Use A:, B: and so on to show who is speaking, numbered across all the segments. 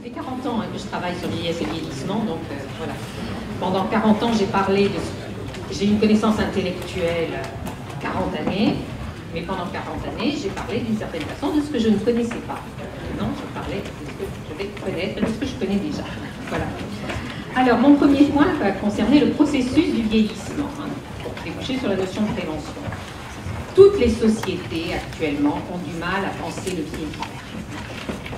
A: fait 40 ans que je travaille sur vieillesse et vieillissement, donc voilà. Pendant 40 ans, j'ai une connaissance intellectuelle 40 années, mais pendant 40 années, j'ai parlé d'une certaine façon de ce que je ne connaissais pas. Maintenant, je parlais de ce que je vais connaître, de ce que je connais déjà. Voilà. Alors, mon premier point va concerner le processus du vieillissement, pour déboucher sur la notion de prévention. Toutes les sociétés, actuellement, ont du mal à penser le vieillir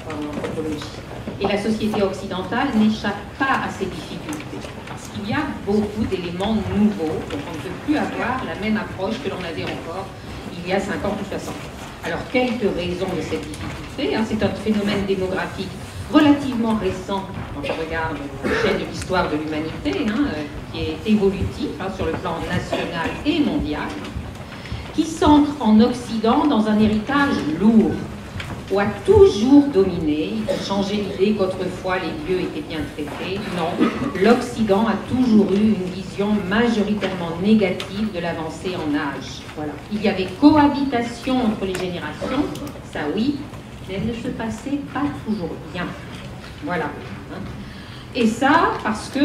A: en anthropologie. Et la société occidentale n'échappe pas à ces difficultés, parce qu'il y a beaucoup d'éléments nouveaux, donc on ne peut plus avoir la même approche que l'on avait encore il y a 50 ou 60 ans. Alors, quelques raisons de cette difficulté, c'est un phénomène démographique relativement récent, quand on regarde l'échelle de l'histoire de l'humanité, qui est évolutif sur le plan national et mondial, qui s'ancre en Occident dans un héritage lourd, où a toujours dominé, il faut changer l'idée qu'autrefois les vieux étaient bien traités. Non, l'Occident a toujours eu une vision majoritairement négative de l'avancée en âge. Voilà. Il y avait cohabitation entre les générations, ça oui, mais elle ne se passait pas toujours bien. Voilà. Et ça parce que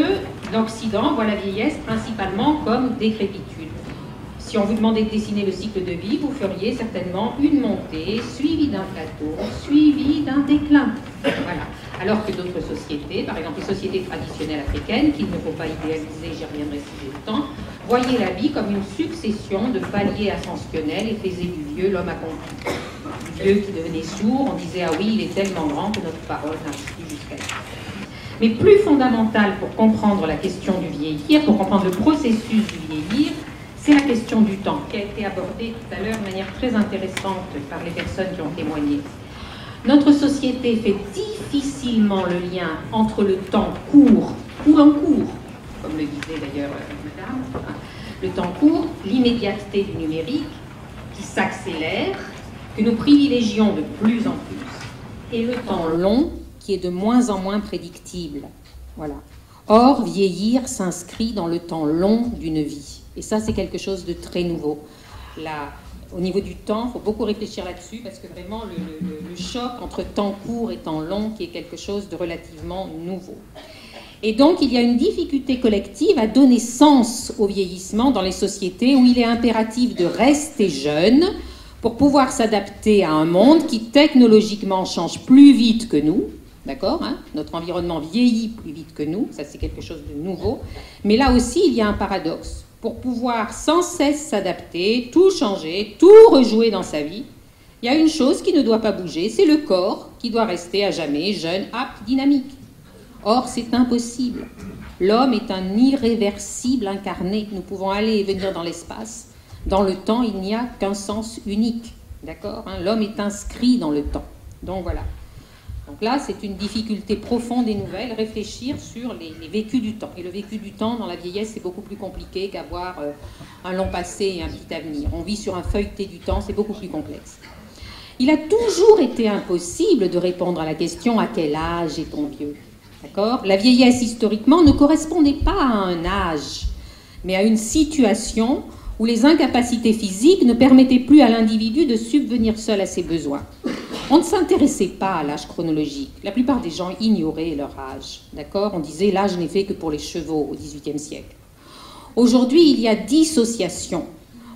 A: l'Occident voit la vieillesse principalement comme décrépitude. Si on vous demandait de dessiner le cycle de vie, vous feriez certainement une montée, suivie d'un plateau, suivie d'un déclin. Voilà. Alors que d'autres sociétés, par exemple les sociétés traditionnelles africaines, qu'il ne faut pas idéaliser, j'y reviendrai si j'ai le temps, voyaient la vie comme une succession de paliers ascensionnels et faisaient du vieux l'homme accompli. Du vieux qui devenait sourd, on disait « Ah oui, il est tellement grand que notre parole n'arrive plus jusqu'à lui ». Mais plus fondamental pour comprendre la question du vieillir, pour comprendre le processus du vieillir, c'est la question du temps, qui a été abordée tout à l'heure de manière très intéressante par les personnes qui ont témoigné. Notre société fait difficilement le lien entre le temps court ou en cours, comme le disait d'ailleurs madame, le temps court, l'immédiateté du numérique, qui s'accélère, que nous privilégions de plus en plus, et le temps long, qui est de moins en moins prédictible. Voilà. Or, vieillir s'inscrit dans le temps long d'une vie. Et ça, c'est quelque chose de très nouveau. Là, au niveau du temps, il faut beaucoup réfléchir là-dessus, parce que vraiment, le choc entre temps court et temps long, qui est quelque chose de relativement nouveau. Et donc, il y a une difficulté collective à donner sens au vieillissement dans les sociétés où il est impératif de rester jeune pour pouvoir s'adapter à un monde qui, technologiquement, change plus vite que nous. D'accord, notre environnement vieillit plus vite que nous, ça c'est quelque chose de nouveau. Mais là aussi, il y a un paradoxe. Pour pouvoir sans cesse s'adapter, tout changer, tout rejouer dans sa vie, il y a une chose qui ne doit pas bouger, c'est le corps qui doit rester à jamais jeune, apte, dynamique. Or, c'est impossible. L'homme est un irréversible incarné. Nous pouvons aller et venir dans l'espace. Dans le temps, il n'y a qu'un sens unique. D'accord, l'homme est inscrit dans le temps. Donc voilà. Donc là, c'est une difficulté profonde et nouvelle, réfléchir sur les vécus du temps. Et le vécu du temps, dans la vieillesse, c'est beaucoup plus compliqué qu'avoir un long passé et un petit avenir. On vit sur un feuilleté du temps, c'est beaucoup plus complexe. Il a toujours été impossible de répondre à la question « à quel âge est-on vieux ?» D'accord ? La vieillesse, historiquement, ne correspondait pas à un âge, mais à une situation où les incapacités physiques ne permettaient plus à l'individu de subvenir seul à ses besoins. On ne s'intéressait pas à l'âge chronologique. La plupart des gens ignoraient leur âge. D'accord ? On disait l'âge n'est fait que pour les chevaux au XVIIIe siècle. Aujourd'hui, il y a dissociation.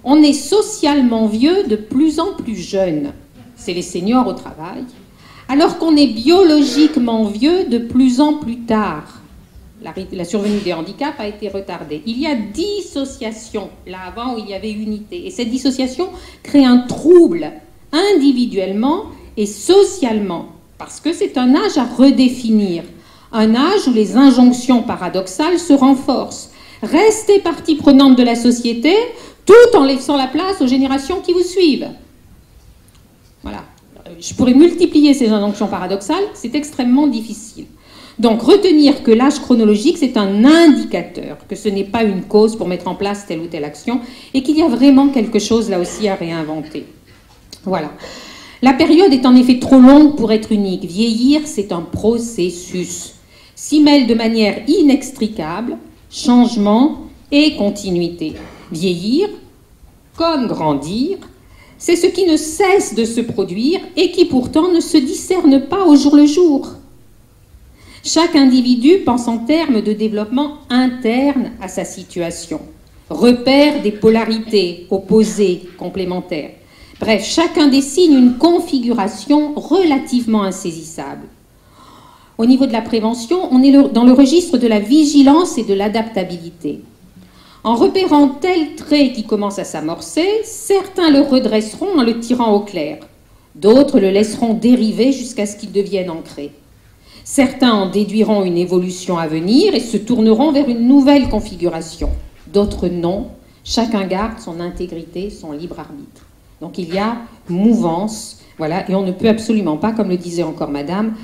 A: On est socialement vieux de plus en plus jeune. C'est les seniors au travail. Alors qu'on est biologiquement vieux de plus en plus tard. La survenue des handicaps a été retardée. Il y a dissociation, là avant où il y avait unité. Et cette dissociation crée un trouble individuellement et socialement, parce que c'est un âge à redéfinir, un âge où les injonctions paradoxales se renforcent. Restez partie prenante de la société, tout en laissant la place aux générations qui vous suivent. Voilà. Je pourrais multiplier ces injonctions paradoxales, c'est extrêmement difficile. Donc, retenir que l'âge chronologique, c'est un indicateur, que ce n'est pas une cause pour mettre en place telle ou telle action, et qu'il y a vraiment quelque chose là aussi à réinventer. Voilà. La période est en effet trop longue pour être unique. Vieillir, c'est un processus. S'y mêlent de manière inextricable changement et continuité. Vieillir, comme grandir, c'est ce qui ne cesse de se produire et qui pourtant ne se discerne pas au jour le jour. Chaque individu pense en termes de développement interne à sa situation, repère des polarités opposées, complémentaires. Bref, chacun dessine une configuration relativement insaisissable. Au niveau de la prévention, on est dans le registre de la vigilance et de l'adaptabilité. En repérant tel trait qui commence à s'amorcer, certains le redresseront en le tirant au clair. D'autres le laisseront dériver jusqu'à ce qu'il devienne ancré. Certains en déduiront une évolution à venir et se tourneront vers une nouvelle configuration. D'autres non. Chacun garde son intégrité, son libre arbitre. Donc il y a mouvance, voilà, et on ne peut absolument pas, comme le disait encore Madame,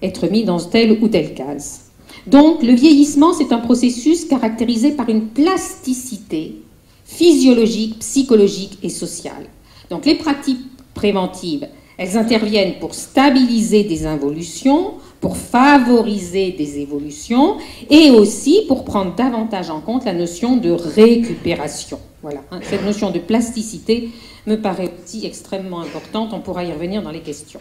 A: être mis dans telle ou telle case. Donc, le vieillissement, c'est un processus caractérisé par une plasticité physiologique, psychologique et sociale. Donc, les pratiques préventives, elles interviennent pour stabiliser des involutions, pour favoriser des évolutions et aussi pour prendre davantage en compte la notion de récupération. Voilà, cette notion de plasticité me paraît aussi extrêmement importante, on pourra y revenir dans les questions.